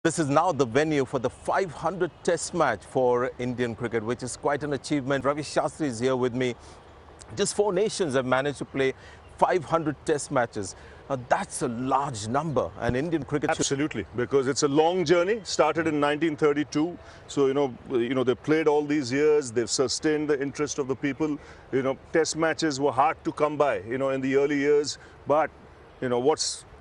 This is now the venue for the 500th Test match for Indian cricket, which is quite an achievement. Ravi Shastri is here with me. Just 4 nations have managed to play 500 Test matches. Now, that's a large number, and Indian cricket Absolutely, because it's a long journey. Started in 1932, so they played all these years. They've sustained the interest of the people. Test matches were hard to come by, in the early years, but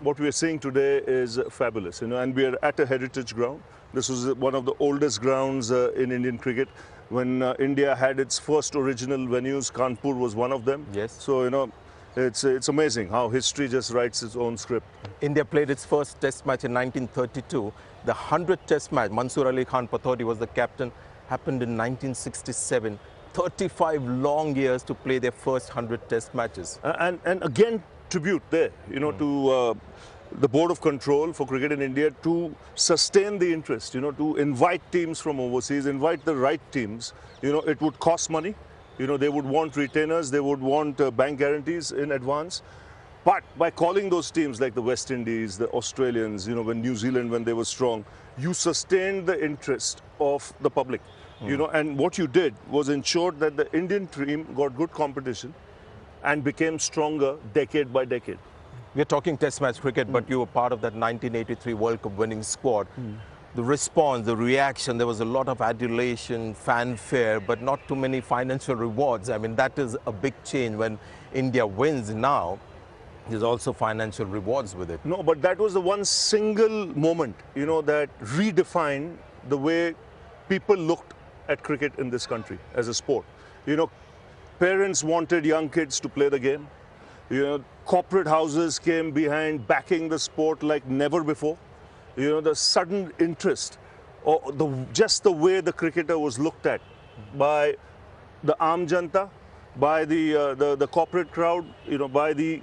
what we are seeing today is fabulous, and we are at a heritage ground. This was one of the oldest grounds in Indian cricket. When India had its first original venues, Kanpur was one of them. Yes. So, it's amazing how history just writes its own script. India played its first Test match in 1932. The 100th Test match, Mansoor Ali Khan Patodi was the captain, happened in 1967. 35 long years to play their first 100 Test matches. And again, tribute there, to the Board of Control for Cricket in India to sustain the interest, to invite teams from overseas, invite the right teams. It would cost money. They would want retainers, they would want bank guarantees in advance. But by calling those teams like the West Indies, the Australians, when New Zealand, when they were strong, you sustained the interest of the public. And what you did was ensure that the Indian team got good competition and became stronger decade by decade. We're talking Test match cricket, but you were part of that 1983 World Cup winning squad. The response, the reaction, there was a lot of adulation, fanfare, but not too many financial rewards. I mean, that is a big change. When India wins now, there's also financial rewards with it. No, but that was the one single moment, that redefined the way people looked at cricket in this country as a sport. Parents wanted young kids to play the game. Corporate houses came behind backing the sport like never before. The sudden interest, or just the way the cricketer was looked at by the Aam Janta, by the corporate crowd, by the